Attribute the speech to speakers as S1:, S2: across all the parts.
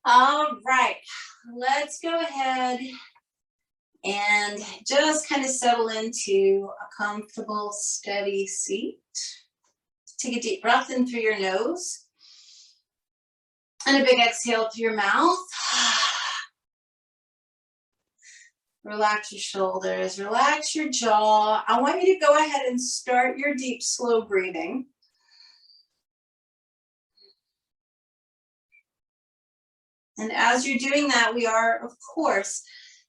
S1: All right, let's go ahead and just kind of settle into a comfortable, steady seat. Take a deep breath in through your nose and a big exhale through your mouth. Relax your shoulders, relax your jaw. I want you to go ahead and start your deep, slow breathing. And as you're doing that, we are, of course,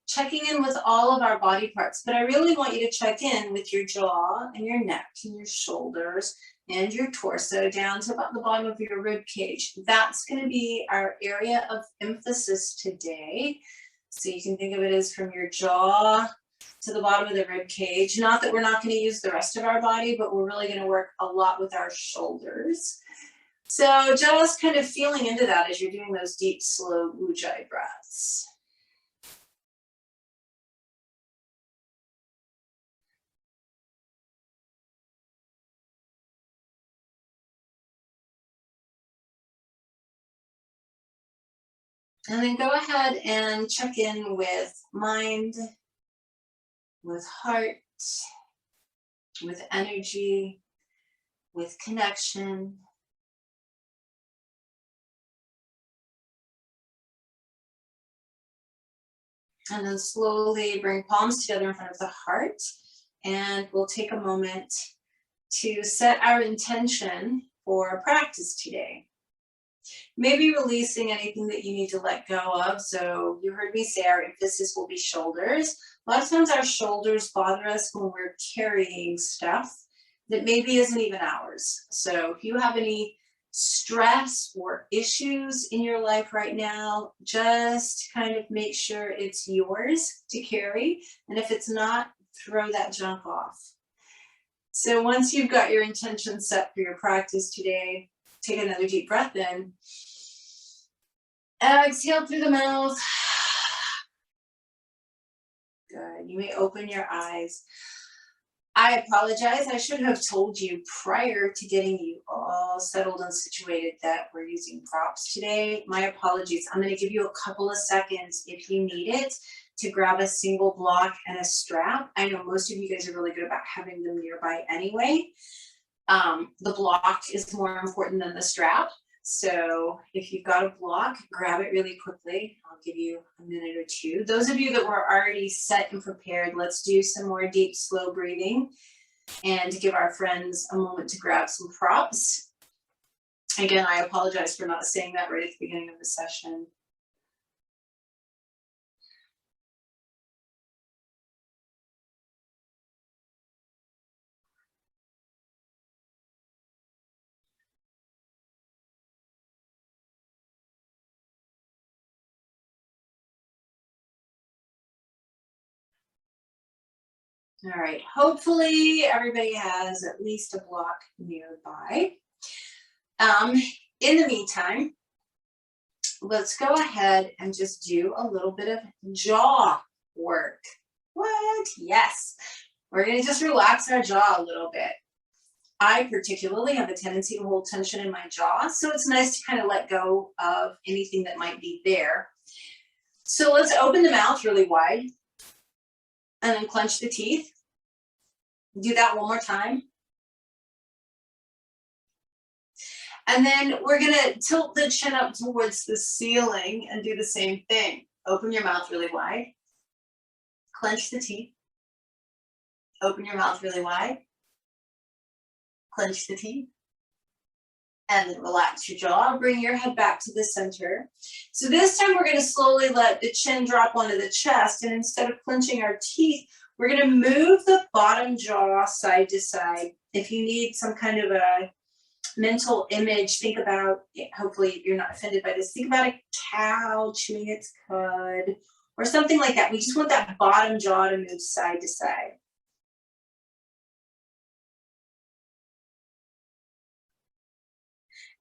S1: checking in with all of our body parts, but I really want you to check in with your jaw and your neck and your shoulders and your torso down to about the bottom of your rib cage. That's going to be our area of emphasis today. So you can think of it as from your jaw to the bottom of the rib cage. Not that we're not going to use the rest of our body, but we're really going to work a lot with our shoulders. So just kind of feeling into that as you're doing those deep, slow Ujjayi breaths. And then go ahead and check in with mind, with heart, with energy, with connection. And then slowly bring palms together in front of the heart. And we'll take a moment to set our intention for practice today. Maybe releasing anything that you need to let go of. So you heard me say our emphasis will be shoulders. A lot of times our shoulders bother us when we're carrying stuff that maybe isn't even ours. So if you have any stress or issues in your life right now, just kind of make sure it's yours to carry. And if it's not, throw that junk off. So once you've got your intention set for your practice today, take another deep breath in. Exhale through the mouth. Good. You may open your eyes. I apologize. I should have told you prior to getting you all settled and situated that we're using props today. My apologies. I'm going to give you a couple of seconds if you need it to grab a single block and a strap. I know most of you guys are really good about having them nearby anyway. The block is more important than the strap. So if you've got a block, grab it really quickly. I'll give you a minute or two. Those of you that were already set and prepared, let's do some more deep, slow breathing and give our friends a moment to grab some props. Again, I apologize for not saying that right at the beginning of the session. All right, hopefully everybody has at least a block nearby. In the meantime, let's go ahead and just do a little bit of jaw work. What? Yes. We're going to just relax our jaw a little bit. I particularly have a tendency to hold tension in my jaw, so it's nice to kind of let go of anything that might be there. So let's open the mouth really wide and then clench the teeth. Do that one more time. And then we're going to tilt the chin up towards the ceiling and do the same thing. Open your mouth really wide. Clench the teeth. Open your mouth really wide. Clench the teeth. And then relax your jaw. Bring your head back to the center. So this time we're going to slowly let the chin drop onto the chest. And instead of clenching our teeth, we're going to move the bottom jaw side to side. If you need some kind of a mental image, think about, hopefully you're not offended by this, think about a cow chewing its cud or something like that. We just want that bottom jaw to move side to side.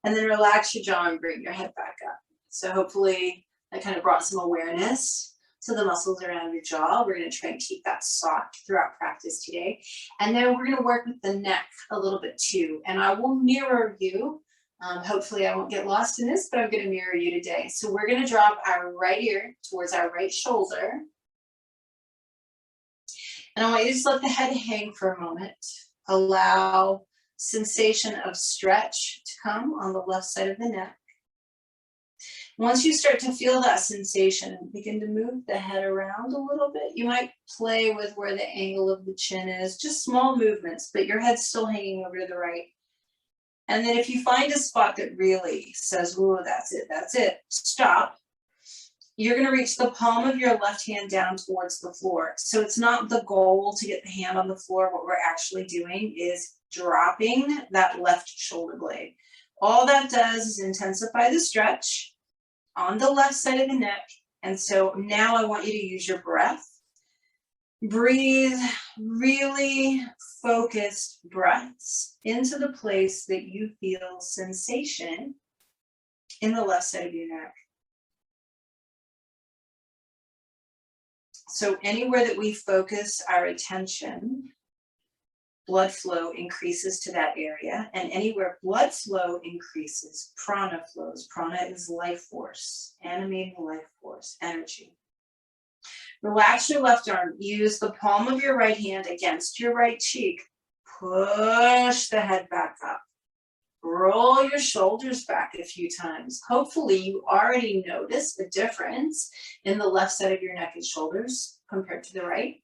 S1: And then relax your jaw and bring your head back up. So hopefully that kind of brought some awareness to the muscles around your jaw. We're going to try and keep that soft throughout practice today. And then we're going to work with the neck a little bit too. And I will mirror you Hopefully I won't get lost in this, but I'm gonna mirror you today. So we're gonna drop our right ear towards our right shoulder. And I want you to just let the head hang for a moment. Allow sensation of stretch to come on the left side of the neck. Once you start to feel that sensation, begin to move the head around a little bit. You might play with where the angle of the chin is, just small movements, but your head's still hanging over to the right. And then if you find a spot that really says, "Ooh, that's it," stop. You're gonna reach the palm of your left hand down towards the floor. So it's not the goal to get the hand on the floor. What we're actually doing is dropping that left shoulder blade. All that does is intensify the stretch on the left side of the neck. And so now I want you to use your breath. Breathe really focused breaths into the place that you feel sensation in the left side of your neck. So anywhere that we focus our attention, blood flow increases to that area. And anywhere blood flow increases, prana flows. Prana is life force, animating life force, energy. Relax your left arm. Use the palm of your right hand against your right cheek. Push the head back up. Roll your shoulders back a few times. Hopefully you already noticed the difference in the left side of your neck and shoulders compared to the right.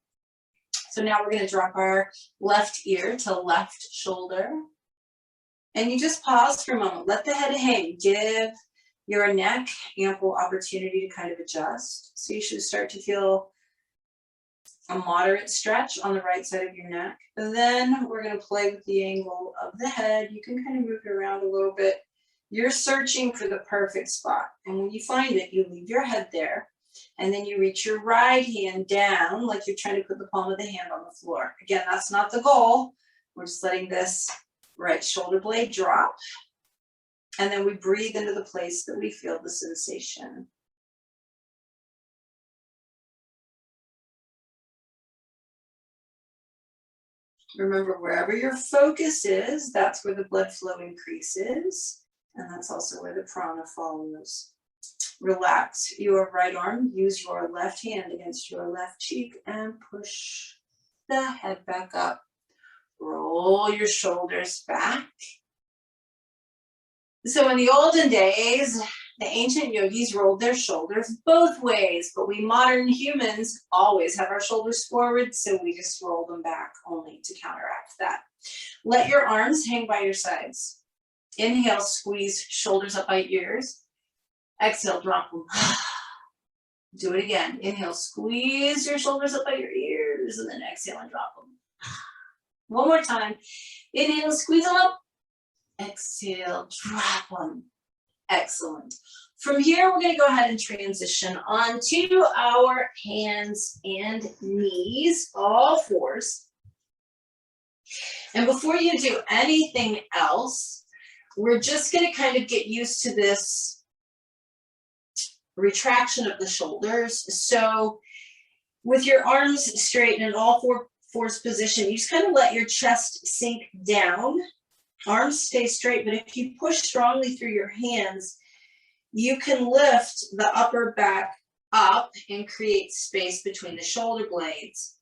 S1: So now we're going to drop our left ear to left shoulder. And you just pause for a moment. Let the head hang. Give your neck ample opportunity to kind of adjust. So you should start to feel a moderate stretch on the right side of your neck. And then we're going to play with the angle of the head. You can kind of move it around a little bit. You're searching for the perfect spot. And when you find it, you leave your head there. And then you reach your right hand down like you're trying to put the palm of the hand on the floor. Again, that's not the goal. We're just letting this right shoulder blade drop. And then we breathe into the place that we feel the sensation. Remember, wherever your focus is, that's where the blood flow increases. And that's also where the prana follows. Relax your right arm. Use your left hand against your left cheek and push the head back up. Roll your shoulders back. So in the olden days, the ancient yogis rolled their shoulders both ways, but we modern humans always have our shoulders forward, so we just roll them back only to counteract that. Let your arms hang by your sides. Inhale, squeeze shoulders up by ears. Exhale, drop them. Do it again. Inhale, squeeze your shoulders up by your ears, and then exhale and drop them. One more time. Inhale, squeeze them up. Exhale, drop them. Excellent. From here, we're going to go ahead and transition onto our hands and knees, all fours. And before you do anything else, we're just going to kind of get used to this retraction of the shoulders. So with your arms straight and all fours position, you just kind of let your chest sink down. Arms stay straight, but if you push strongly through your hands, you can lift the upper back up and create space between the shoulder blades.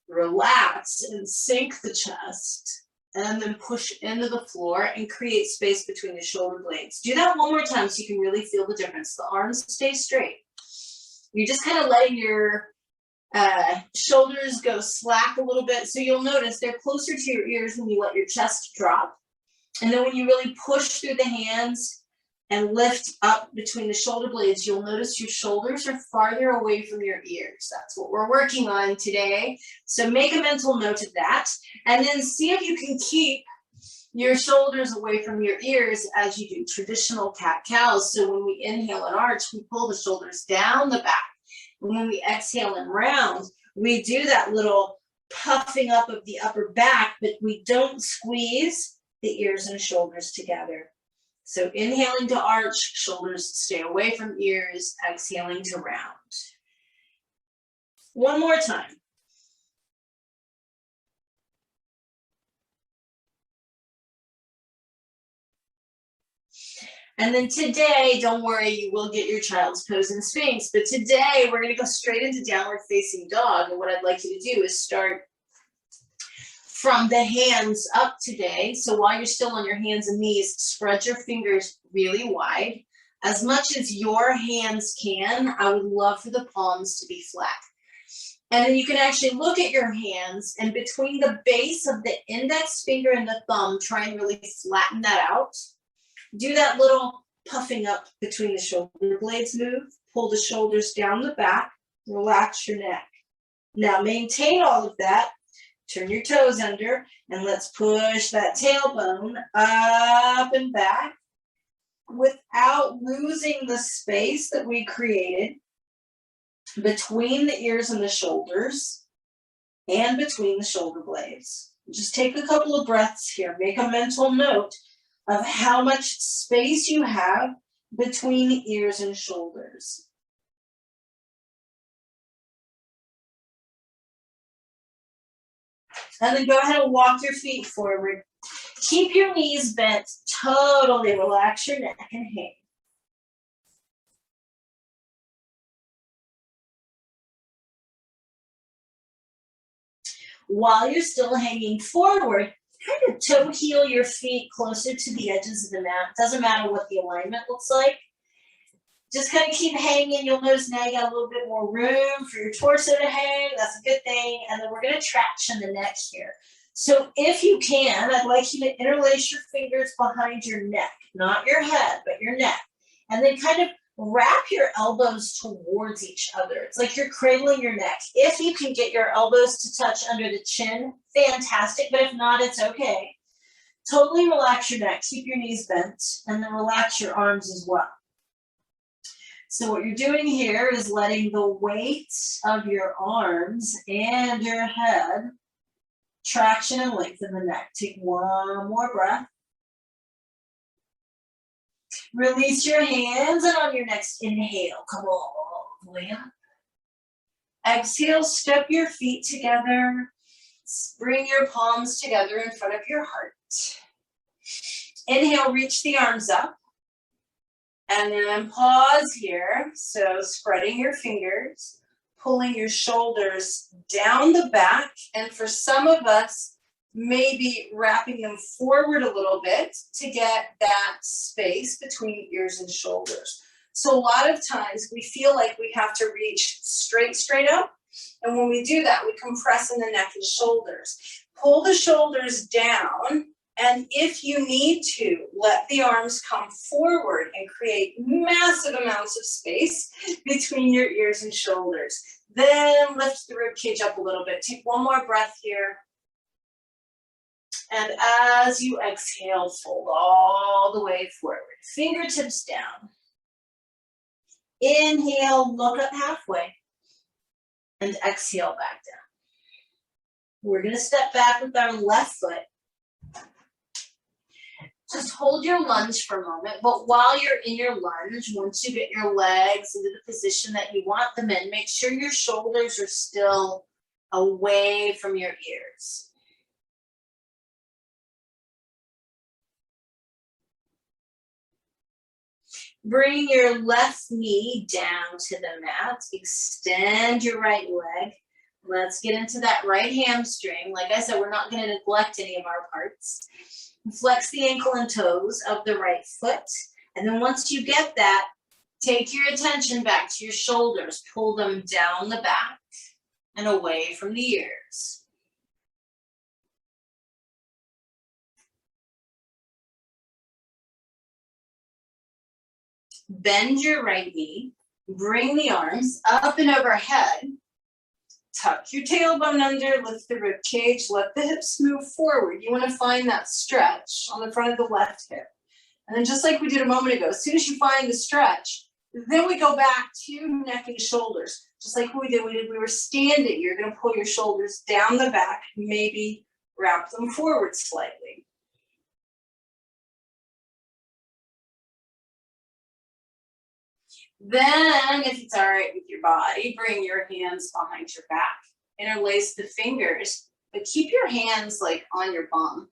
S1: Relax and sink the chest, and then push into the floor and create space between the shoulder blades. Do that one more time so you can really feel the difference. The arms stay straight. You're just kind of letting your shoulders go slack a little bit. So you'll notice they're closer to your ears when you let your chest drop. And then when you really push through the hands and lift up between the shoulder blades, you'll notice your shoulders are farther away from your ears. That's what we're working on today. So make a mental note of that. And then see if you can keep your shoulders away from your ears as you do traditional cat-cows. So when we inhale and arch, we pull the shoulders down the back. And when we exhale and round, we do that little puffing up of the upper back, but we don't squeeze the ears and shoulders together. So inhaling to arch, shoulders stay away from ears, exhaling to round. One more time. And then today, don't worry, you will get your child's pose in Sphinx, but today we're gonna go straight into downward facing dog. And what I'd like you to do is start from the hands up today. So while you're still on your hands and knees, spread your fingers really wide. As much as your hands can, I would love for the palms to be flat. And then you can actually look at your hands, and between the base of the index finger and the thumb, try and really flatten that out. Do that little puffing up between the shoulder blades move. Pull the shoulders down the back, relax your neck. Now maintain all of that. Turn your toes under, and let's push that tailbone up and back without losing the space that we created between the ears and the shoulders and between the shoulder blades. Just take a couple of breaths here. Make a mental note of how much space you have between ears and shoulders. And then go ahead and walk your feet forward. Keep your knees bent, totally relax your neck and hang. While you're still hanging forward, kind of toe heel your feet closer to the edges of the mat. Doesn't matter what the alignment looks like. Just kind of keep hanging. You'll notice now you got a little bit more room for your torso to hang. That's a good thing. And then we're going to traction the neck here. So if you can, I'd like you to interlace your fingers behind your neck, not your head, but your neck. And then kind of wrap your elbows towards each other. It's like you're cradling your neck. If you can get your elbows to touch under the chin, fantastic. But if not, it's okay. Totally relax your neck. Keep your knees bent. And then relax your arms as well. So what you're doing here is letting the weight of your arms and your head traction and lengthen the neck. Take one more breath. Release your hands, and on your next inhale, come all the way up. Exhale, step your feet together. Bring your palms together in front of your heart. Inhale, reach the arms up. And then pause here. So spreading your fingers, pulling your shoulders down the back. And for some of us, maybe wrapping them forward a little bit to get that space between ears and shoulders. So a lot of times we feel like we have to reach straight up. And when we do that, we compress in the neck and shoulders. Pull the shoulders down. And if you need to, let the arms come forward and create massive amounts of space between your ears and shoulders. Then lift the rib cage up a little bit. Take one more breath here. And as you exhale, fold all the way forward. Fingertips down. Inhale, look up halfway. And exhale back down. We're going to step back with our left foot. Just hold your lunge for a moment, but while you're in your lunge, once you get your legs into the position that you want them in, make sure your shoulders are still away from your ears. Bring your left knee down to the mat, extend your right leg. Let's get into that right hamstring. Like I said, we're not going to neglect any of our parts. Flex the ankle and toes of the right foot. And then once you get that, take your attention back to your shoulders. Pull them down the back and away from the ears. Bend your right knee. Bring the arms up and overhead. Tuck your tailbone under, lift the rib cage, let the hips move forward. You want to find that stretch on the front of the left hip. And then just like we did a moment ago, as soon as you find the stretch, then we go back to neck and shoulders. Just like we did, we were standing. You're going to pull your shoulders down the back, maybe wrap them forward slightly. Then, if it's all right with your body, bring your hands behind your back. Interlace the fingers, but keep your hands like on your bum,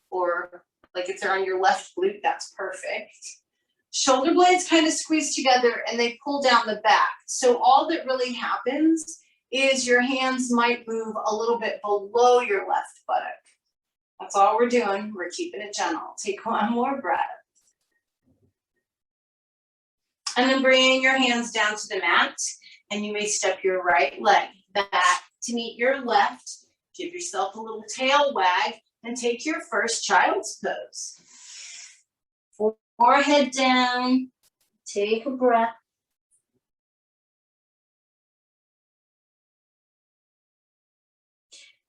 S1: or like if they're on your left glute, that's perfect. Shoulder blades kind of squeeze together and they pull down the back. So all that really happens is your hands might move a little bit below your left buttock. That's all we're doing. We're keeping it gentle. Take one more breath. And then bring your hands down to the mat, and you may step your right leg back to meet your left. Give yourself a little tail wag and take your first child's pose. Forehead down, take a breath.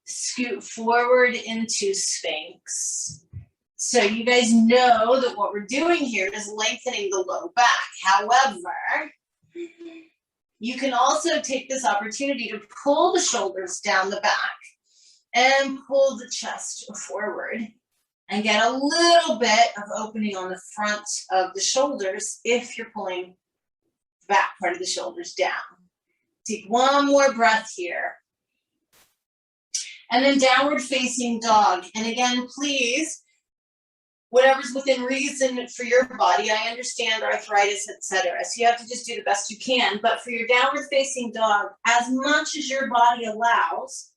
S1: Scoot forward into Sphinx. So you guys know that what we're doing here is lengthening the low back. However, you can also take this opportunity to pull the shoulders down the back and pull the chest forward and get a little bit of opening on the front of the shoulders if you're pulling the back part of the shoulders down. Take one more breath here. And then downward facing dog. And again, please, whatever's within reason for your body. I understand arthritis, etc. So you have to just do the best you can. But for your downward facing dog, as much as your body allows,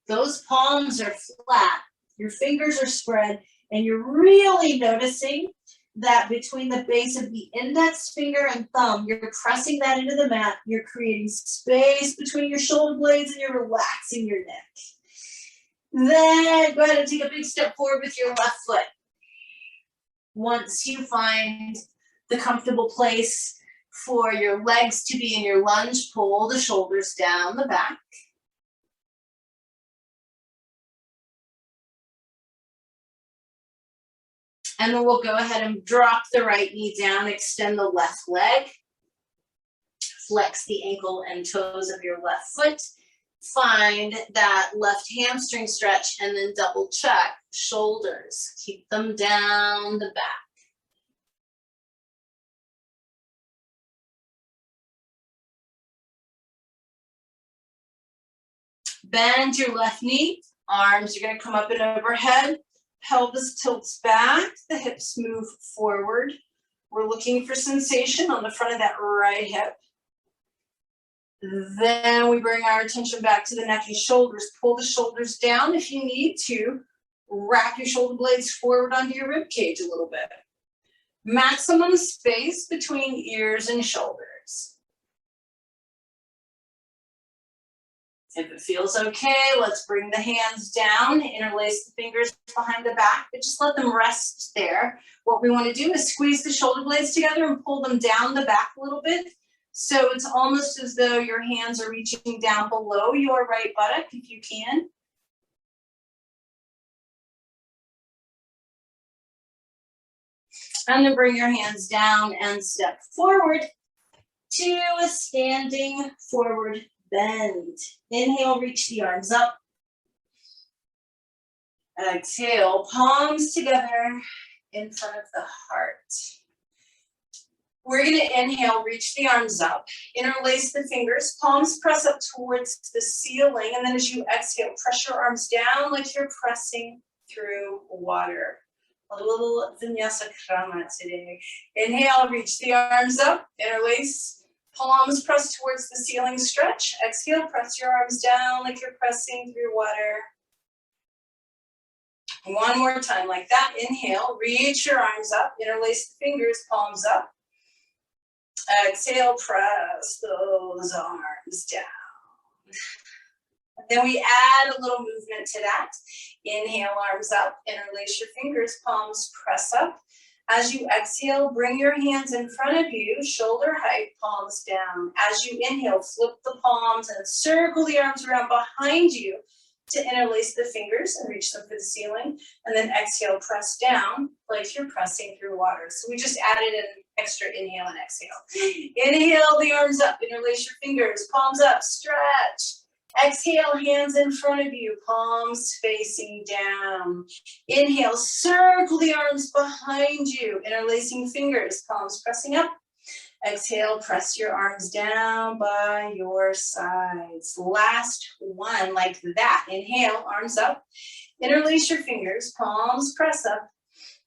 S1: those palms are flat, your fingers are spread, and you're really noticing that between the base of the index finger and thumb, you're pressing that into the mat, you're creating space between your shoulder blades, and you're relaxing your neck. Then go ahead and take a big step forward with your left foot. Once you find the comfortable place for your legs to be in your lunge, pull the shoulders down the back. And then we'll go ahead and drop the right knee down, extend the left leg, flex the ankle and toes of your left foot. Find that left hamstring stretch and then double check shoulders. Keep them down the back. Bend your left knee. Arms are going to come up and overhead. Pelvis tilts back. The hips move forward. We're looking for sensation on the front of that right hip. Then we bring our attention back to the neck and shoulders. Pull the shoulders down if you need to. Wrap your shoulder blades forward onto your rib cage a little bit. Maximum space between ears and shoulders. If it feels okay, let's bring the hands down, interlace the fingers behind the back, but just let them rest there. What we want to do is squeeze the shoulder blades together and pull them down the back a little bit. So it's almost as though your hands are reaching down below your right buttock, if you can. And then bring your hands down and step forward to a standing forward bend. Inhale, reach the arms up. Exhale, palms together in front of the heart. We're going to inhale, reach the arms up, interlace the fingers, palms press up towards the ceiling, and then as you exhale, press your arms down like you're pressing through water. A little vinyasa krama today. Inhale, reach the arms up, interlace, palms press towards the ceiling, stretch. Exhale, press your arms down like you're pressing through water. One more time like that. Inhale, reach your arms up, interlace the fingers, palms up. Exhale, press those arms down. Then we add a little movement to that. Inhale, arms up, interlace your fingers, palms press up. As you exhale, bring your hands in front of you, shoulder height, palms down. As you inhale, flip the palms and circle the arms around behind you to interlace the fingers and reach them for the ceiling. And then exhale, press down like you're pressing through water. So we just added an extra inhale and exhale. Inhale, the arms up, interlace your fingers, palms up, stretch. Exhale, hands in front of you, palms facing down. Inhale, circle the arms behind you, interlacing fingers, palms pressing up. Exhale, press your arms down by your sides. Last one, like that. Inhale, arms up. Interlace your fingers, palms press up.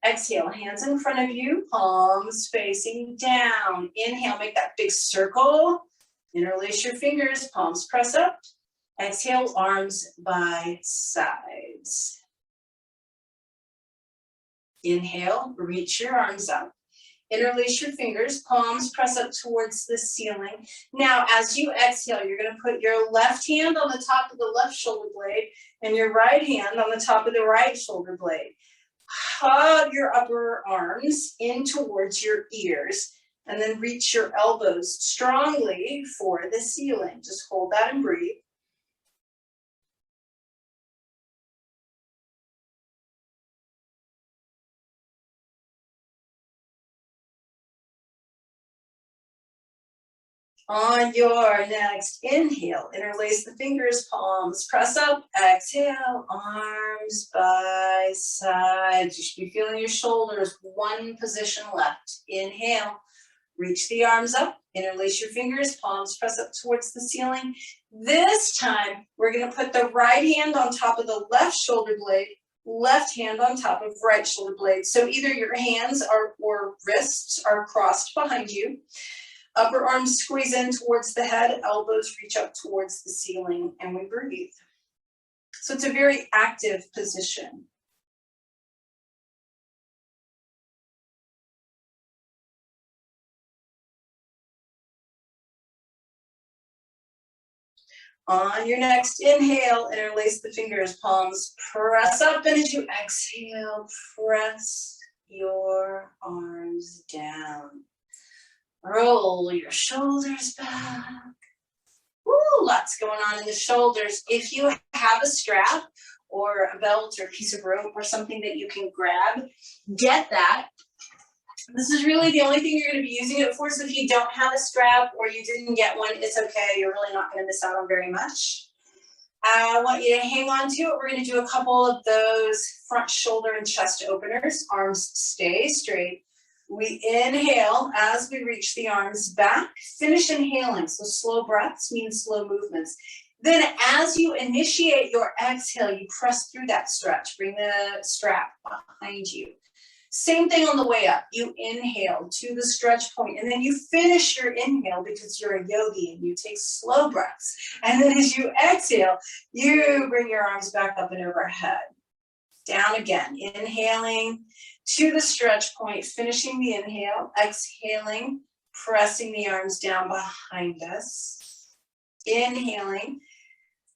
S1: Exhale, hands in front of you, palms facing down. Inhale, make that big circle. Interlace your fingers, palms press up. Exhale, arms by sides. Inhale, reach your arms up. Interlace your fingers, palms press up towards the ceiling. Now, as you exhale, you're going to put your left hand on the top of the left shoulder blade and your right hand on the top of the right shoulder blade. Hug your upper arms in towards your ears and then reach your elbows strongly for the ceiling. Just hold that and breathe. On your next inhale, interlace the fingers, palms press up, exhale, arms by sides. You should be feeling your shoulders, one position left. Inhale, reach the arms up, interlace your fingers, palms press up towards the ceiling. This time, we're gonna put the right hand on top of the left shoulder blade, left hand on top of right shoulder blade. So either your hands or wrists are crossed behind you. Upper arms squeeze in towards the head, elbows reach up towards the ceiling, and we breathe. So it's a very active position. On your next inhale, interlace the fingers, palms press up, and as you exhale, press your arms down. Roll your shoulders back. Woo, lots going on in the shoulders. If you have a strap or a belt or a piece of rope or something that you can grab, get that. This is really the only thing you're going to be using it for. So if you don't have a strap or you didn't get one, it's okay. You're really not going to miss out on very much. I want you to hang on to it. We're going to do a couple of those front shoulder and chest openers. Arms stay straight. We inhale as we reach the arms back. Finish inhaling. So slow breaths means slow movements. Then as you initiate your exhale, you press through that stretch. Bring the strap behind you. Same thing on the way up. You inhale to the stretch point, and then you finish your inhale because you're a yogi and you take slow breaths. And then as you exhale, you bring your arms back up and overhead. Down again, inhaling to the stretch point, finishing the inhale, exhaling, pressing the arms down behind us. Inhaling,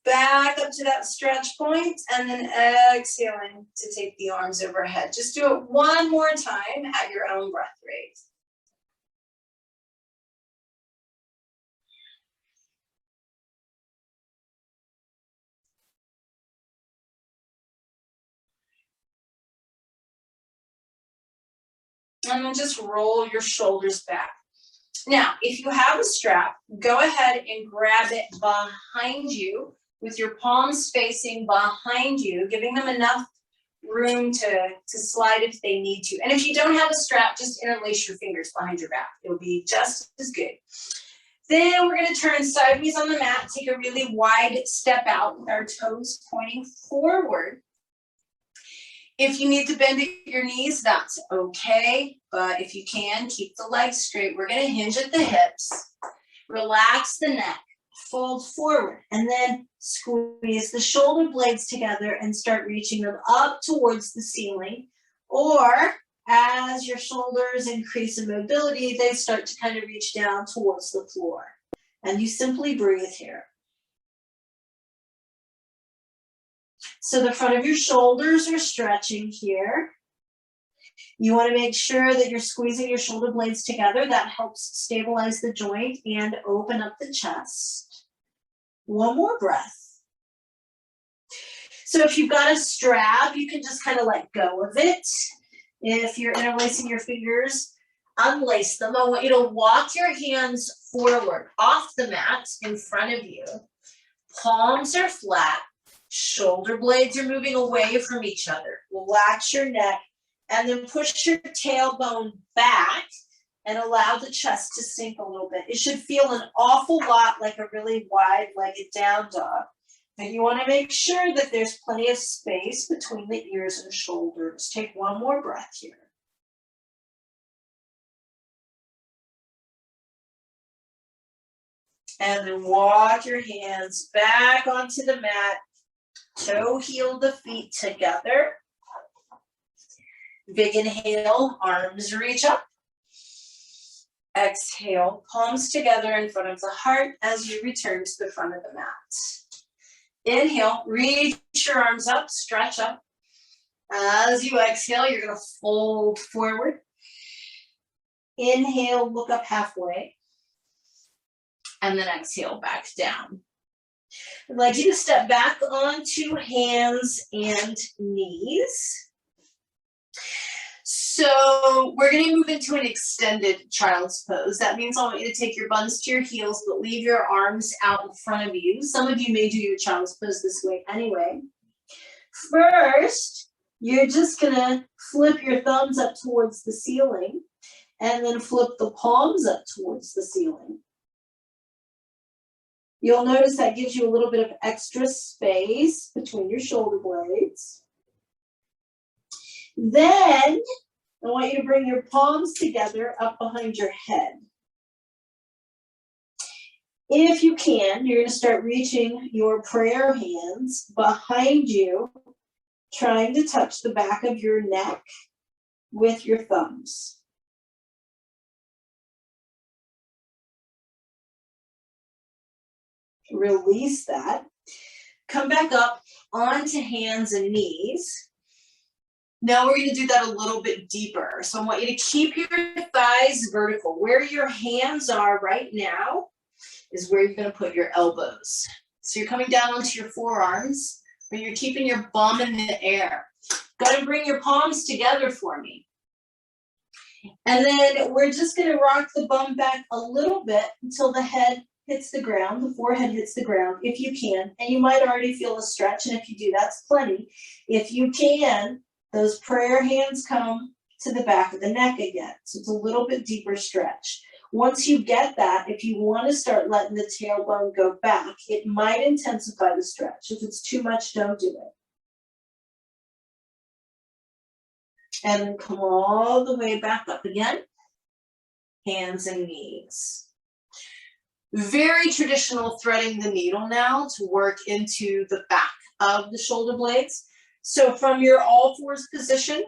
S1: back up to that stretch point, and then exhaling to take the arms overhead. Just do it one more time at your own breath rate. And then just roll your shoulders back. Now, if you have a strap, go ahead and grab it behind you with your palms facing behind you, giving them enough room to slide if they need to. And if you don't have a strap, just interlace your fingers behind your back. It'll be just as good. Then we're going to turn sideways on the mat, take a really wide step out with our toes pointing forward. If you need to bend at your knees, that's okay. But if you can, keep the legs straight. We're going to hinge at the hips. Relax the neck. Fold forward. And then squeeze the shoulder blades together and start reaching them up towards the ceiling. Or as your shoulders increase in mobility, they start to kind of reach down towards the floor. And you simply breathe here. So the front of your shoulders are stretching here. You want to make sure that you're squeezing your shoulder blades together. That helps stabilize the joint and open up the chest. One more breath. So if you've got a strap, you can just kind of let go of it. If you're interlacing your fingers, unlace them. I want you to walk your hands forward off the mat in front of you. Palms are flat. Shoulder blades are moving away from each other. Relax your neck and then push your tailbone back and allow the chest to sink a little bit. It should feel an awful lot like a really wide-legged down dog.
S2: And you want to make sure that there's plenty of space between the ears and shoulders. Take one more breath here. And then walk your hands back onto the mat. Toe heel the feet together. Big inhale, arms reach up. Exhale, palms together in front of the heart as you return to the front of the mat. Inhale, reach your arms up, stretch up. As you exhale, you're going to fold forward. Inhale, look up halfway. And then exhale back down. I'd like you to step back onto hands and knees. So we're going to move into an extended child's pose. That means I want you to take your buns to your heels, but leave your arms out in front of you. Some of you may do your child's pose this way anyway. First, you're just going to flip your thumbs up towards the ceiling and then flip the palms up towards the ceiling. You'll notice that gives you a little bit of extra space between your shoulder blades. Then I want you to bring your palms together up behind your head. If you can, you're going to start reaching your prayer hands behind you, trying to touch the back of your neck with your thumbs. Release that. Come back up onto hands and knees. Now we're going to do that a little bit deeper. So I want you to keep your thighs vertical. Where your hands are right now is where you're going to put your elbows. So you're coming down onto your forearms, but you're keeping your bum in the air. Go ahead and bring your palms together for me. And then we're just going to rock the bum back a little bit until the head hits the ground, the forehead hits the ground, if you can. And you might already feel a stretch, and if you do, that's plenty. If you can, those prayer hands come to the back of the neck again. So it's a little bit deeper stretch. Once you get that, if you want to start letting the tailbone go back, it might intensify the stretch. If it's too much, don't do it. And then come all the way back up again. Hands and knees. Very traditional threading the needle now to work into the back of the shoulder blades. So from your all fours position,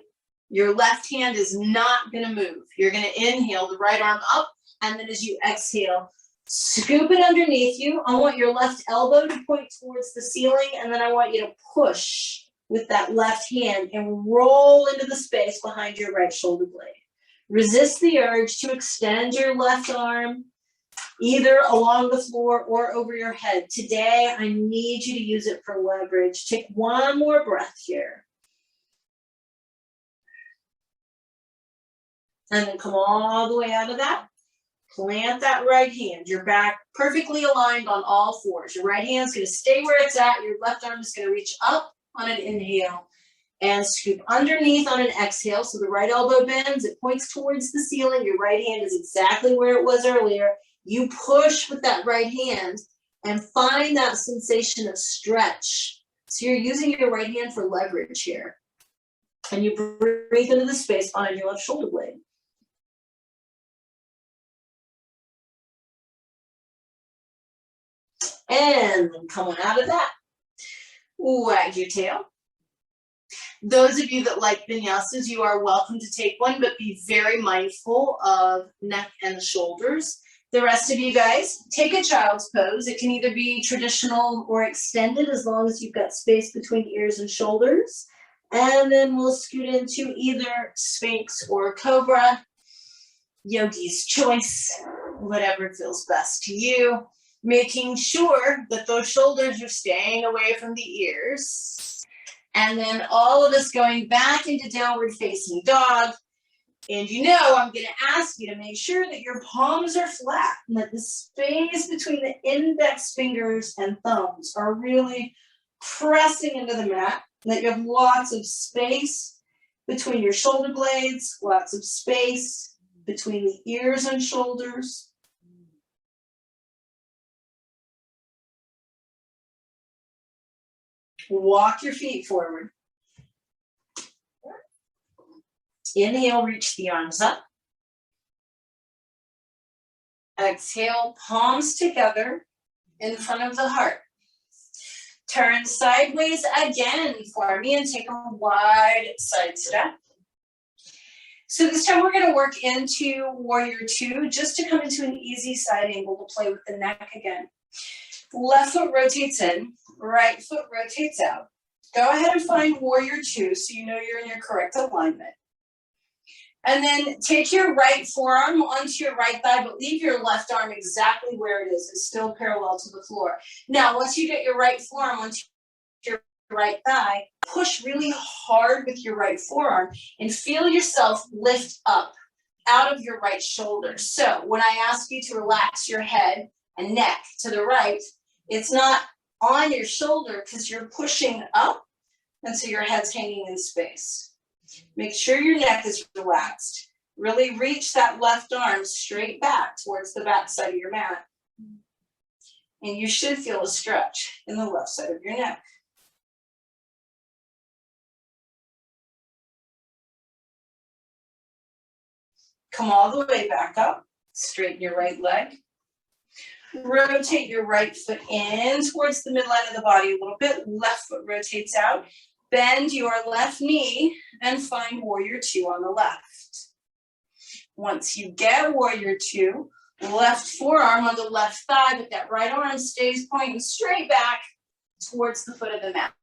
S2: your left hand is not going to move. You're going to inhale the right arm up, and then as you exhale, scoop it underneath you. I want your left elbow to point towards the ceiling, and then I want you to push with that left hand and roll into the space behind your right shoulder blade. Resist the urge to extend your left arm either along the floor or over your head. Today, I need you to use it for leverage. Take one more breath here. And then come all the way out of that. Plant that right hand. Your back perfectly aligned on all fours. Your right hand's going to stay where it's at. Your left arm is going to reach up on an inhale and scoop underneath on an exhale. So the right elbow bends. It points towards the ceiling. Your right hand is exactly where it was earlier. You push with that right hand and find that sensation of stretch. So you're using your right hand for leverage here. And you breathe into the space behind your left shoulder blade. And then coming out of that, wag your tail. Those of you that like vinyasas, you are welcome to take one, but be very mindful of neck and shoulders. The rest of you guys, take a child's pose. It can either be traditional or extended as long as you've got space between ears and shoulders. And then we'll scoot into either Sphinx or Cobra, yogi's choice, whatever feels best to you. Making sure that those shoulders are staying away from the ears. And then all of us going back into downward facing dog. And you know, I'm going to ask you to make sure that your palms are flat and that the space between the index fingers and thumbs are really pressing into the mat, and that you have lots of space between your shoulder blades, lots of space between the ears and shoulders.
S1: Walk your feet forward. Inhale, reach the arms up. Exhale, palms together in front of the heart. Turn sideways again for me and take a wide side step. So this time we're going to work into Warrior Two just to come into an easy side angle to play with the neck again. Left foot rotates in, right foot rotates out. Go ahead and find Warrior Two so you know you're in your correct alignment. And then take your right forearm onto your right thigh, but leave your left arm exactly where it is. It's still parallel to the floor. Now, once you get your right forearm onto your right thigh, push really hard with your right forearm and feel yourself lift up out of your right shoulder. So when I ask you to relax your head and neck to the right, it's not on your shoulder because you're pushing up, and so your head's hanging in space. Make sure your neck is relaxed. Really reach that left arm straight back towards the back side of your mat. And you should feel a stretch in the left side of your neck. Come all the way back up. Straighten your right leg. Rotate your right foot in towards the midline of the body a little bit. Left foot rotates out. Bend your left knee and find Warrior Two on the left. Once you get Warrior Two, left forearm on the left thigh, but that right arm stays pointing straight back towards the foot of the mat.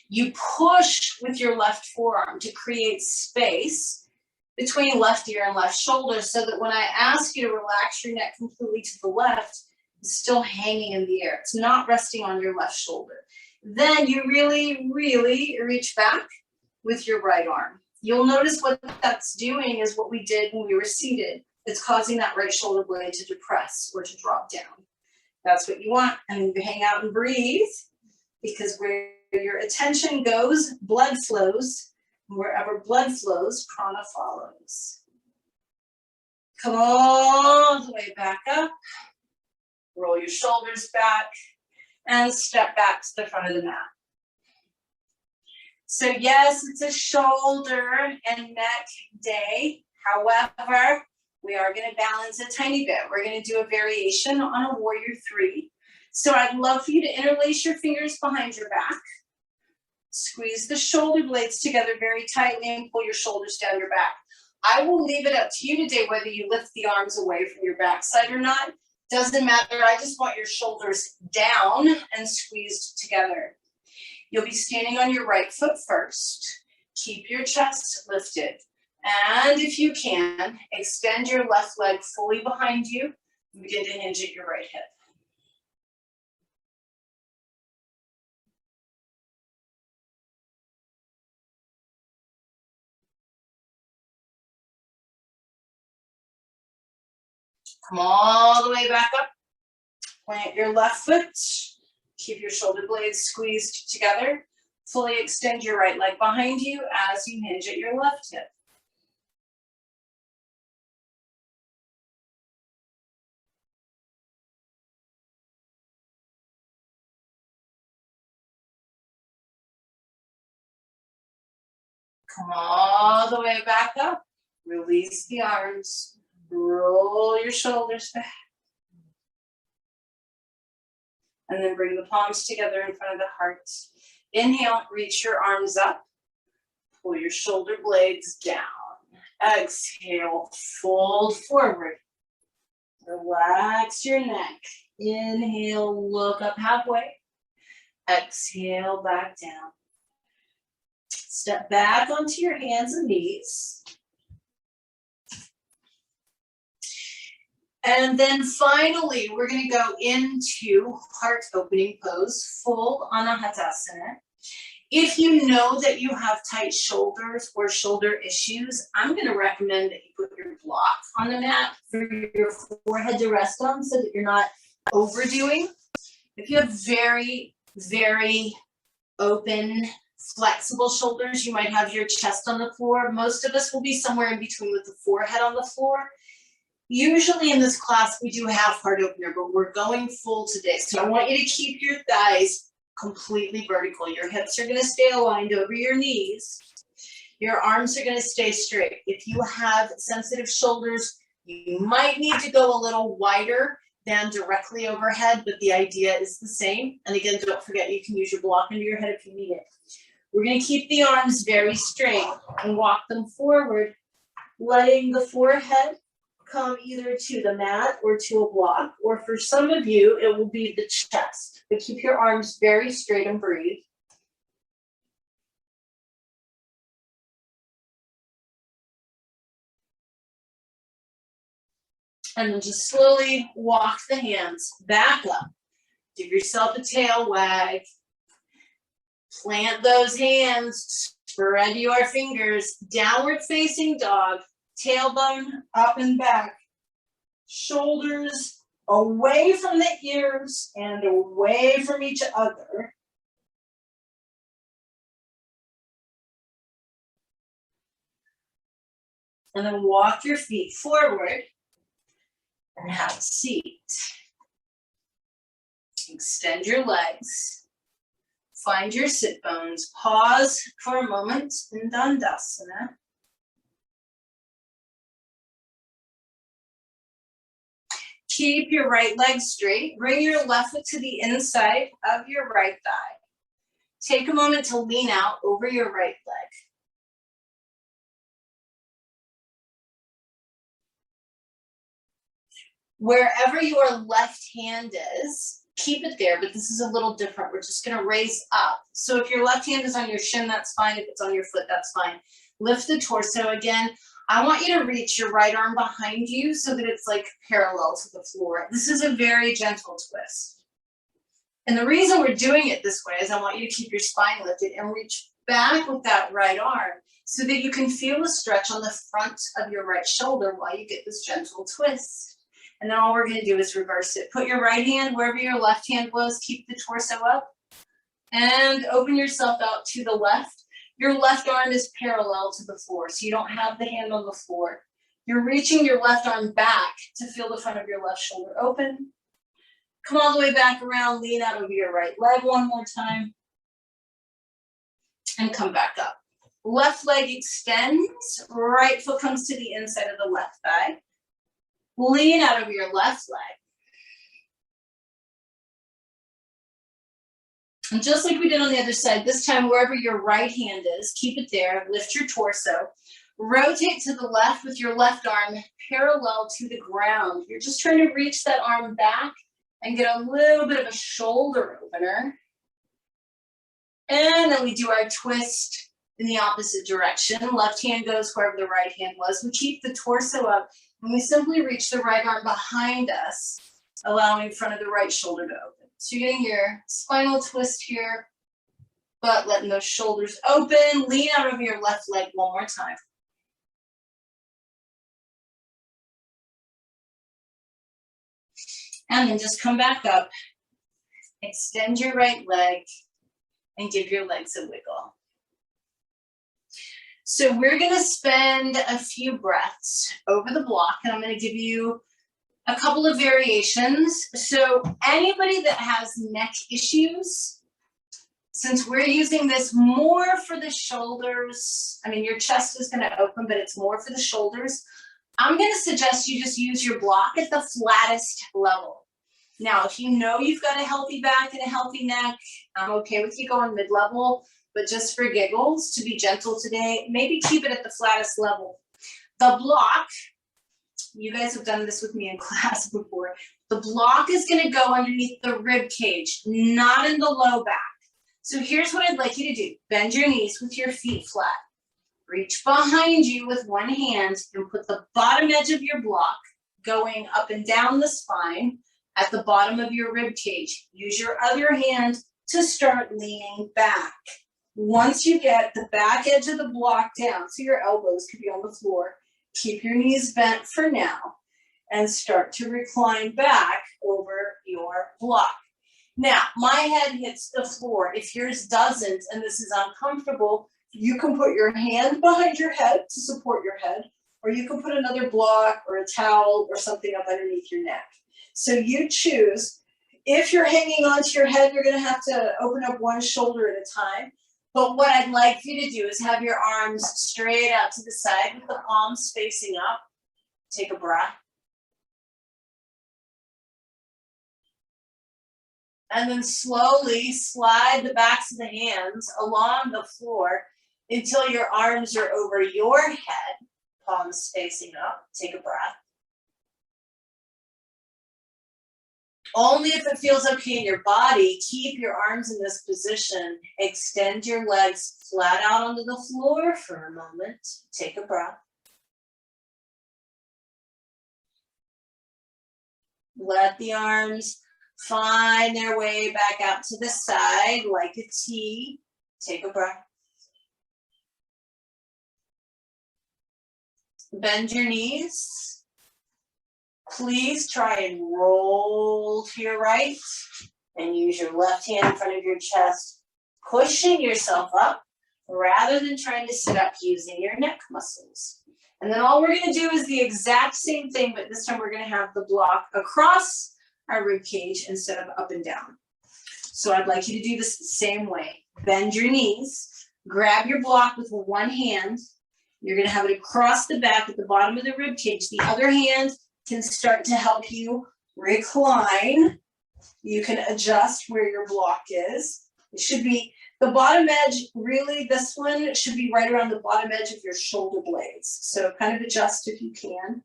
S1: You push with your left forearm to create space between left ear and left shoulder so that when I ask you to relax your neck completely to the left, it's still hanging in the air. It's not resting on your left shoulder. Then you really, really reach back with your right arm. You'll notice what that's doing is what we did when we were seated. It's causing that right shoulder blade to depress or to drop down. That's what you want. And you hang out and breathe, because where your attention goes, blood flows. Wherever blood flows, prana follows. Come all the way back up. Roll your shoulders back. And step back to the front of the mat. So yes, it's a shoulder and neck day. However, we are going to balance a tiny bit. We're going to do a variation on a Warrior Three. So I'd love for you to interlace your fingers behind your back. Squeeze the shoulder blades together very tightly and pull your shoulders down your back. I will leave it up to you today whether you lift the arms away from your backside or not. Doesn't matter, I just want your shoulders down and squeezed together. You'll be standing on your right foot first. Keep your chest lifted. And if you can, extend your left leg fully behind you. Begin to hinge at your right hip. Come all the way back up. Plant your left foot. Keep your shoulder blades squeezed together. Fully extend your right leg behind you as you hinge at your left hip. Come all the way back up. Release the arms. Roll your shoulders back. And then bring the palms together in front of the heart. Inhale, reach your arms up. Pull your shoulder blades down. Exhale, fold forward. Relax your neck. Inhale, look up halfway. Exhale, back down. Step back onto your hands and knees. And then finally, we're going to go into heart opening pose, full Anahatasana. If you know that you have tight shoulders or shoulder issues, I'm going to recommend that you put your block on the mat for your forehead to rest on so that you're not overdoing. If you have very, very open, flexible shoulders, you might have your chest on the floor. Most of us will be somewhere in between with the forehead on the floor. Usually in this class, we do half heart opener, but we're going full today. So I want you to keep your thighs
S2: completely vertical. Your hips are gonna stay aligned over your knees. Your arms are gonna stay straight. If you have sensitive shoulders, you might need to go a little wider than directly overhead, but the idea is the same. And again, don't forget, you can use your block under your head if you need it. We're gonna keep the arms very straight and walk them forward, letting the forehead come either to the mat or to a block, or for some of you, it will be the chest. But keep your arms very straight and breathe. And then just slowly walk the hands back up. Give yourself a tail wag. Plant those hands, spread your fingers, downward facing dog, tailbone up and back, shoulders away from the ears and away from each other. And then walk your feet forward and have a seat. Extend your legs. Find your sit bones. Pause for a moment in Dandasana. Keep your right leg straight. Bring your left foot to the inside of your right thigh. Take a moment to lean out over your right leg. Wherever your left hand is, keep it there, but this is a little different. We're just gonna raise up. So if your left hand is on your shin, that's fine. If it's on your foot, that's fine. Lift the torso again. I want you to reach your right arm behind you so that it's like parallel to the floor. This is a very gentle twist. And the reason we're doing it this way is I want you to keep your spine lifted and reach back with that right arm so that you can feel the stretch on the front of your right shoulder while you get this gentle twist. And then all we're gonna do is reverse it. Put your right hand wherever your left hand was, keep the torso up, and open yourself out to the left. Your left arm is parallel to the floor, so you don't have the hand on the floor. You're reaching your left arm back to feel the front of your left shoulder open. Come all the way back around, lean out over your right leg one more time, and come back up. Left leg extends, right foot comes to the inside of the left thigh. Lean out over your left leg. And just like we did on the other side, this time wherever your right hand is, keep it there, lift your torso. Rotate to the left with your left arm parallel to the ground. You're just trying to reach that arm back and get a little bit of a shoulder opener. And then we do our twist in the opposite direction. Left hand goes wherever the right hand was. We keep the torso up. And we simply reach the right arm behind us, allowing front of the right shoulder to open. So you're getting your spinal twist here, but letting those shoulders open. Lean out over your left leg one more time. And then just come back up, extend your right leg, and give your legs a wiggle. So we're gonna spend a few breaths over the block, and I'm gonna give you a couple of variations. So anybody that has neck issues, since we're using this more for the shoulders, I mean, your chest is gonna open, but it's more for the shoulders. I'm gonna suggest you just use your block at the flattest level. Now, if you know you've got a healthy back and a healthy neck, I'm okay with you going mid-level. But just for giggles, to be gentle today, maybe keep it at the flattest level. The block, you guys have done this with me in class before. The block is gonna go underneath the rib cage, not in the low back. So here's what I'd like you to do. Bend your knees with your feet flat. Reach behind you with one hand and put the bottom edge of your block going up and down the spine at the bottom of your rib cage. Use your other hand to start leaning back. Once you get the back edge of the block down, so your elbows could be on the floor, keep your knees bent for now and start to recline back over your block. Now, my head hits the floor. If yours doesn't and this is uncomfortable, you can put your hand behind your head to support your head, or you can put another block or a towel or something up underneath your neck. So you choose.
S1: If you're hanging onto your head, you're gonna have to open up one shoulder at a time. But what I'd like for you to do is have your arms straight out to the side with the palms facing up. Take a breath. And then slowly slide the backs of the hands along the floor until your arms are over your head, palms facing up. Take a breath. Only if it feels okay in your body, keep your arms in this position. Extend your legs flat out onto the floor for a moment. Take a breath. Let the arms find their way back out to the side like a T. Take a breath. Bend your knees. Please try and roll to your right and use your left hand in front of your chest, pushing yourself up rather than trying to sit up using your neck muscles. And then all we're going to do is the exact same thing, but this time we're going to have the block across our rib cage instead of up and down. So I'd like you to do this the same way. Bend your knees, grab your block with one hand. You're going to have it across the back at the bottom of the rib cage. The other hand can start to help you recline. You can adjust where your block is. It should be the bottom edge, really this one should be right around the bottom edge of your shoulder blades. So kind of adjust if you can.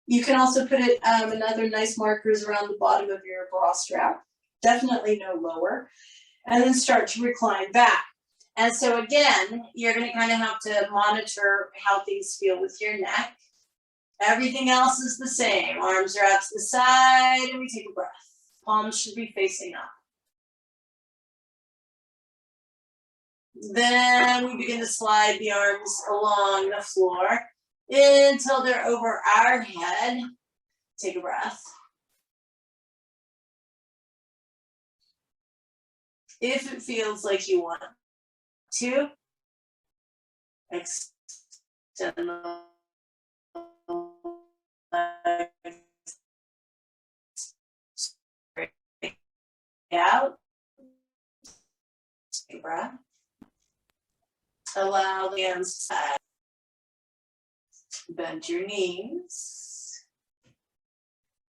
S1: You can also put it, another nice markers around the bottom of your bra strap. Definitely no lower. And then start to recline back. And so again, you're gonna kind of have to monitor how things feel with your neck. Everything else is the same. Arms are out to the side and we take a breath. Palms should be facing up. Then we begin to slide the arms along the floor until they're over our head. Take a breath. If it feels like you want to, extend the out. Take a breath. Allow the hands to side. Bend your knees.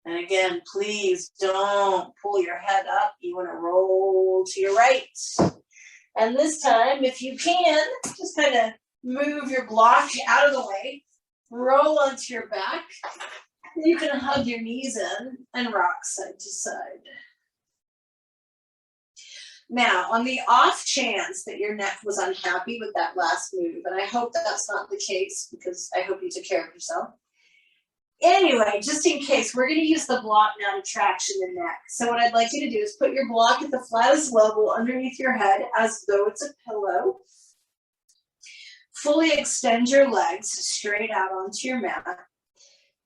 S1: And again, please don't pull your head up. You want to roll to your right. And this time, if you can, just kind of move your block out of the way. Roll onto your back. You can hug your knees in and rock side to side. Now, on the off chance that your neck was unhappy with that last move, and I hope that's not the case because I hope you took care of yourself. Anyway, just in case, we're going to use the block now to traction the neck. So what I'd like you to do is put your block at the flattest level underneath your head as though it's a pillow. Fully extend your legs straight out onto your mat.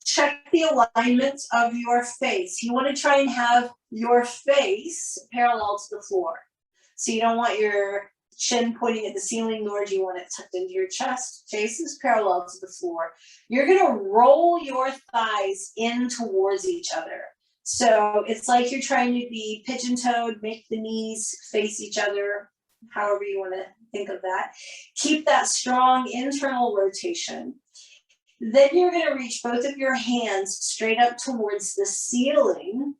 S1: Check the alignment of your face. You want to try and have your face parallel to the floor. So you don't want your chin pointing at the ceiling, nor do you want it tucked into your chest. Face is parallel to the floor. You're going to roll your thighs in towards each other. So it's like you're trying to be pigeon-toed, make the knees face each other, however you want to think of that. Keep that strong internal rotation. Then you're going to reach both of your hands straight up towards the ceiling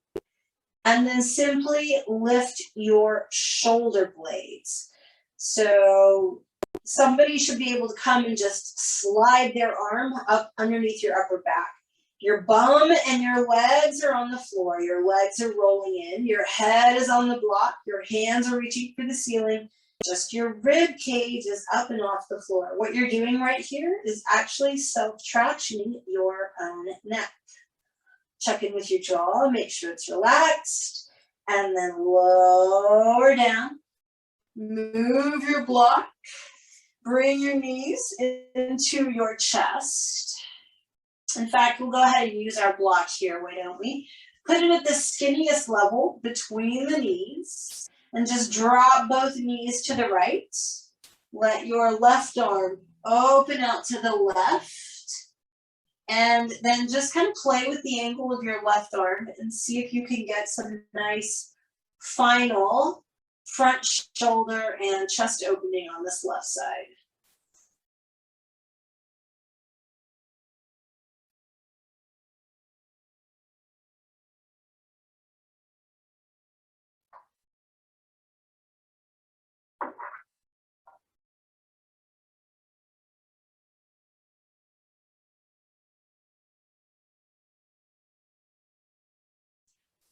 S1: and then simply lift your shoulder blades. So somebody should be able to come and just slide their arm up underneath your upper back. Your bum and your legs are on the floor. Your legs are rolling in. Your head is on the block. Your hands are reaching for the ceiling. Just your rib cage is up and off the floor. What you're doing right here is actually self-tractioning your own neck. Check in with your jaw, make sure it's relaxed, and then lower down. Move your block. Bring your knees into your chest. In fact, we'll go ahead and use our block here, why don't we? Put it at the skinniest level between the knees. And just drop both knees to the right. Let your left arm open out to the left. And then just kind of play with the angle of your left arm and see if you can get some nice final front shoulder and chest opening on this left side.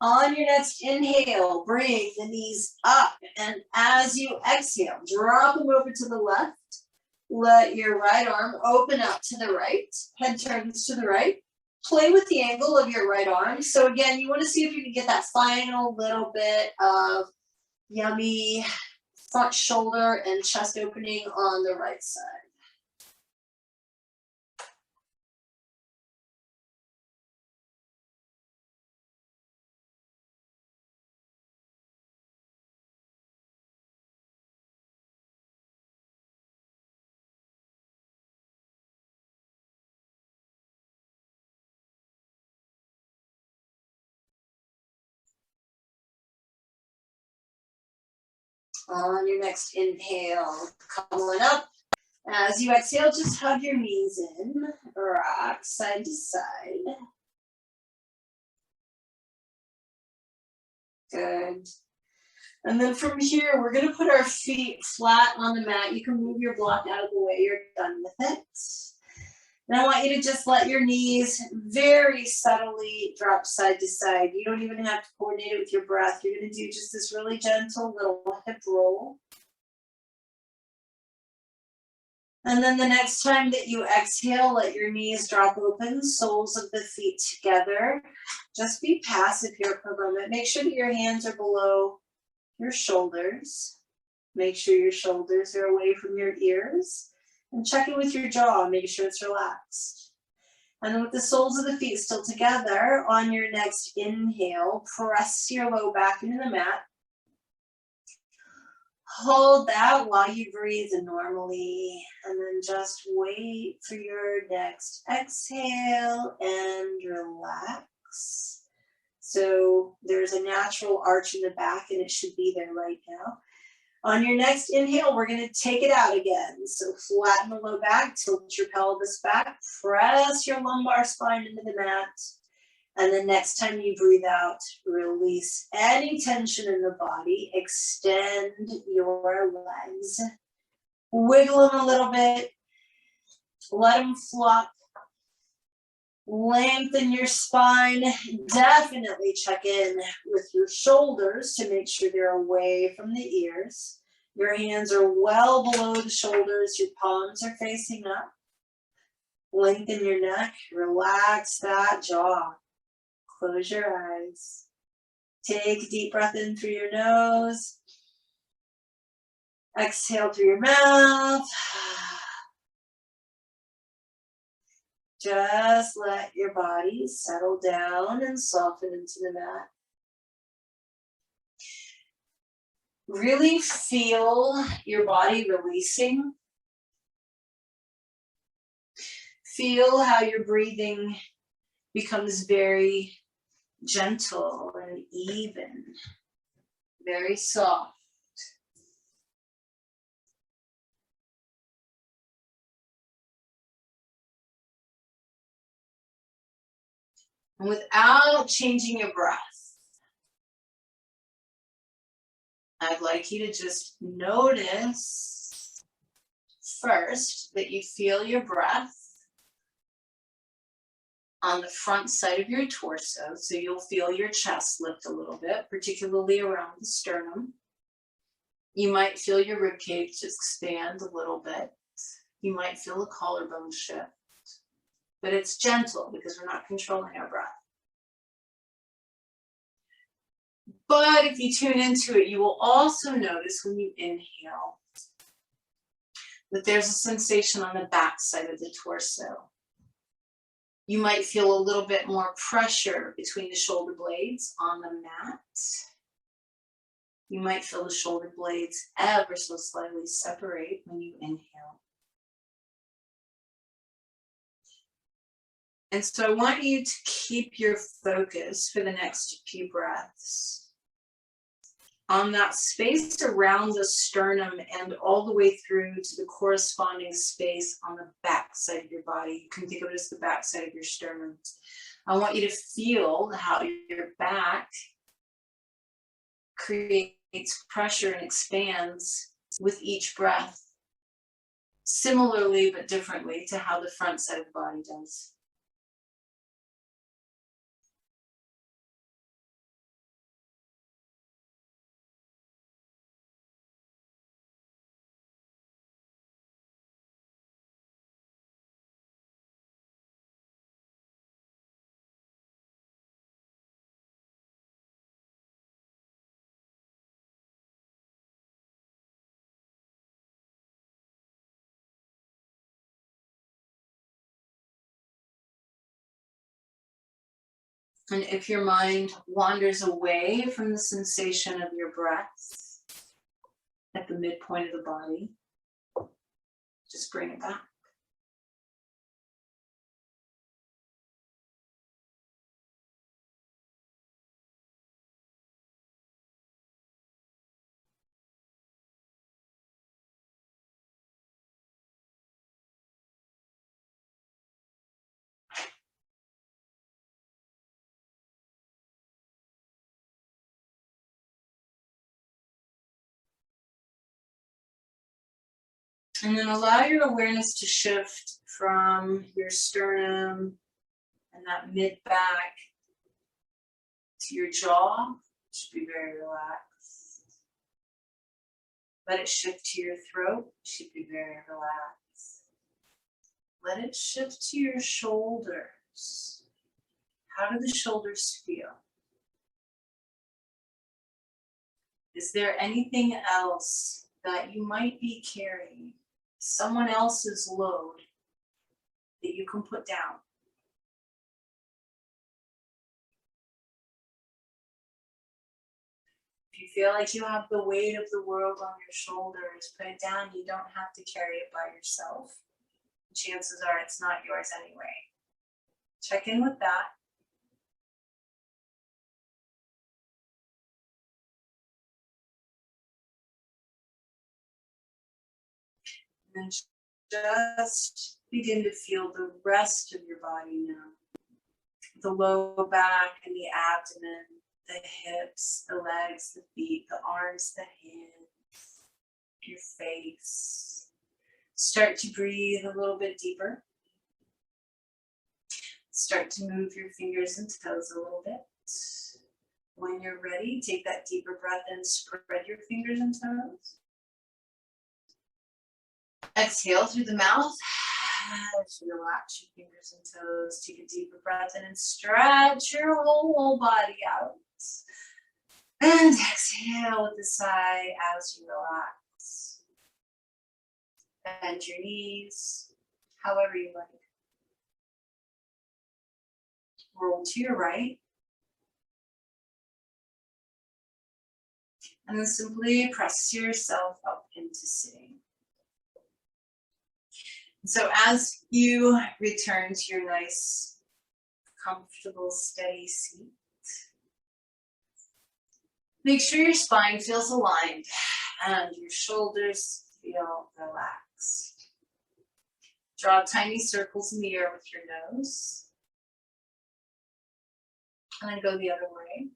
S1: On your next inhale, bring the knees up, and as you exhale, drop them over to the left. Let your right arm open up to the right, head turns to the right. Play with the angle of your right arm. So again, you want to see if you can get that final little bit of yummy front shoulder and chest opening on the right side. On your next inhale, come on up. As you exhale, just hug your knees in, rock side to side. Good. And then from here, we're gonna put our feet flat on the mat. You can move your block out of the way, you're done with it. And I want you to just let your knees very subtly drop side to side. You don't even have to coordinate it with your breath. You're gonna do just this really gentle little hip roll. And then the next time that you exhale, let your knees drop open, soles of the feet together. Just be passive here for a moment. Make sure that your hands are below your shoulders. Make sure your shoulders are away from your ears. And check in with your jaw, make sure it's relaxed. And then with the soles of the feet still together, on your next inhale, press your low back into the mat. Hold that while you breathe normally, and then just wait for your next exhale and relax. So there's a natural arch in the back and it should be there right now. On your next inhale, we're gonna take it out again. So flatten the low back, tilt your pelvis back, press your lumbar spine into the mat. And then next time you breathe out, release any tension in the body, extend your legs, wiggle them a little bit, let them flop, lengthen your spine, definitely check in with your shoulders to make sure they're away from the ears. Your hands are well below the shoulders, your palms are facing up. Lengthen your neck, relax that jaw. Close your eyes. Take a deep breath in through your nose. Exhale through your mouth. Just let your body settle down and soften into the mat. Really feel your body releasing. Feel how your breathing becomes very gentle and even, very soft. And without changing your breath, I'd like you to just notice first that you feel your breath on the front side of your torso. So you'll feel your chest lift a little bit, particularly around the sternum. You might feel your ribcage just expand a little bit. You might feel the collarbone shift, but it's gentle because we're not controlling our breath. But if you tune into it, you will also notice when you inhale that there's a sensation on the back side of the torso. You might feel a little bit more pressure between the shoulder blades on the mat. You might feel the shoulder blades ever so slightly separate when you inhale. And so I want you to keep your focus for the next few breaths On that space around the sternum and all the way through to the corresponding space on the back side of your body. You can think of it as the back side of your sternum. I want you to feel how your back creates pressure and expands with each breath, similarly but differently to how the front side of the body does. And if your mind wanders away from the sensation of your breath at the midpoint of the body, just bring it back. And then allow your awareness to shift from your sternum and that mid back to your jaw. Should be very relaxed. Let it shift to your throat. Should be very relaxed. Let it shift to your shoulders. How do the shoulders feel? Is there anything else that you might be carrying? Someone else's load that you can put down? If you feel like you have the weight of the world on your shoulders, put it down. You don't have to carry it by yourself. Chances are it's not yours anyway. Check in with that. And just begin to feel the rest of your body now. The low back and the abdomen, the hips, the legs, the feet, the arms, the hands, your face. Start to breathe a little bit deeper. Start to move your fingers and toes a little bit. When you're ready, take that deeper breath and spread your fingers and toes. Exhale through the mouth. Relax your fingers and toes. Take a deeper breath in and stretch your whole body out. And exhale with a sigh as you relax. Bend your knees, however you like. Roll to your right. And then simply press yourself up into sitting. So as you return to your nice, comfortable, steady seat, make sure your spine feels aligned and your shoulders feel relaxed. Draw tiny circles in the air with your nose. And then go the other way.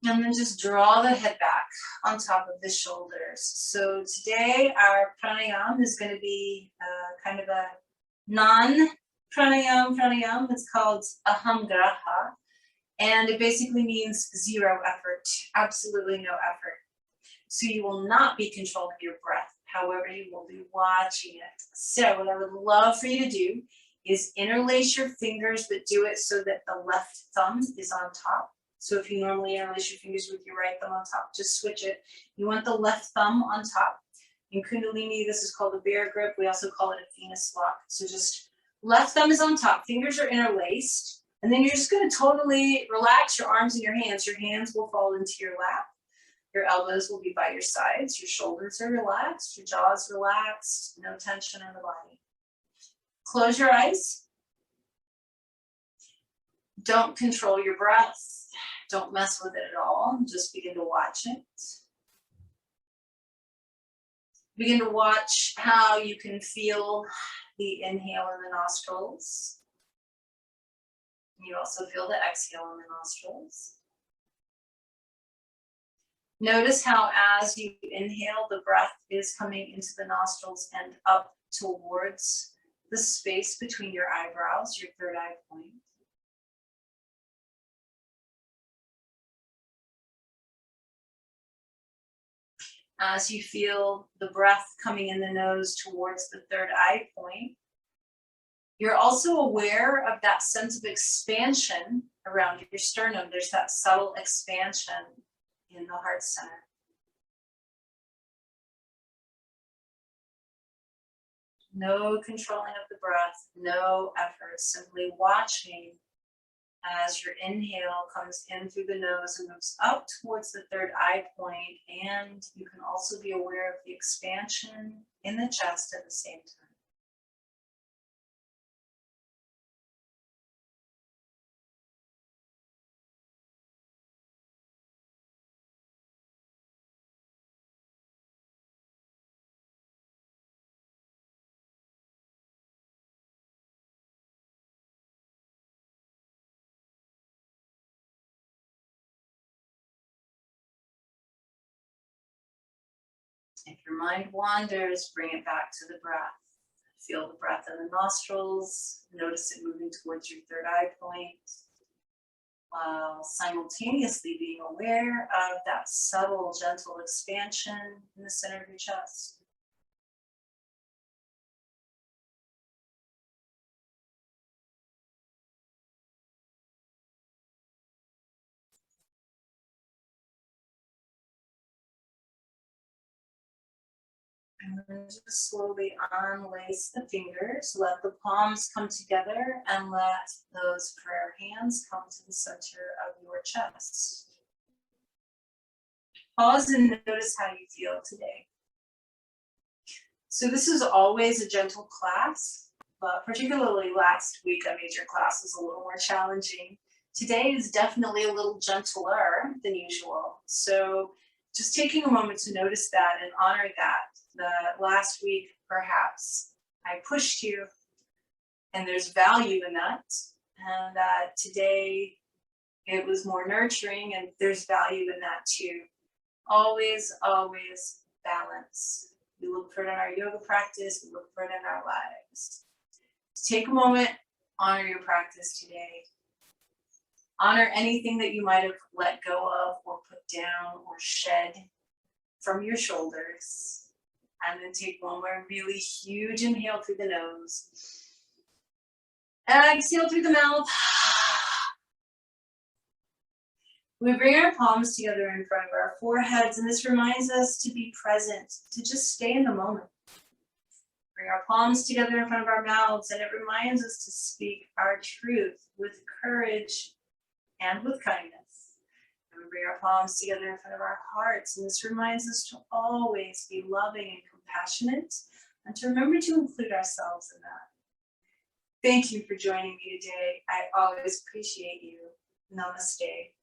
S1: And then just draw the head back on top of the shoulders. So today our pranayama is going to be kind of a non-pranayama. It's called Ahamgraha. And it basically means zero effort, absolutely no effort. So you will not be controlling your breath. However, you will be watching it. So what I would love for you to do is interlace your fingers, but do it so that the left thumb is on top. So if you normally interlace your fingers with your right thumb on top, just switch it. You want the left thumb on top. In Kundalini, this is called a bear grip. We also call it a Venus lock. So just left thumb is on top, fingers are interlaced. And then you're just going to totally relax your arms and your hands. Your hands will fall into your lap. Your elbows will be by your sides. Your shoulders are relaxed. Your jaw is relaxed. No tension in the body. Close your eyes. Don't control your breath. Don't mess with it at all, just begin to watch it. Begin to watch how you can feel the inhale in the nostrils. You also feel the exhale in the nostrils. Notice how as you inhale, the breath is coming into the nostrils and up towards the space between your eyebrows, your third eye point. As you feel the breath coming in the nose towards the third eye point, you're also aware of that sense of expansion around your sternum. There's that subtle expansion in the heart center. No controlling of the breath, no effort, simply watching as your inhale comes in through the nose and moves up towards the third eye point, and you can also be aware of the expansion in the chest at the same time. If your mind wanders, bring it back to the breath. Feel the breath in the nostrils. Notice it moving towards your third eye point, while simultaneously being aware of that subtle, gentle expansion in the center of your chest. And then just slowly unlace the fingers, let the palms come together, and let those prayer hands come to the center of your chest. Pause and notice how you feel today. So this is always a gentle class, but particularly last week I made your class was a little more challenging. Today is definitely a little gentler than usual. So just taking a moment to notice that and honor that. The last week, perhaps I pushed you, and there's value in that. And today it was more nurturing, and there's value in that too. Always, always balance. We look for it in our yoga practice, we look for it in our lives. Take a moment, honor your practice today. Honor anything that you might have let go of or put down or shed from your shoulders. And then take one more really huge inhale through the nose. Exhale through the mouth. We bring our palms together in front of our foreheads, and this reminds us to be present, to just stay in the moment. Bring our palms together in front of our mouths, and it reminds us to speak our truth with courage and with kindness. And we bring our palms together in front of our hearts, and this reminds us to always be loving and compassionate, and to remember to include ourselves in that. Thank you for joining me today. I always appreciate you. Namaste.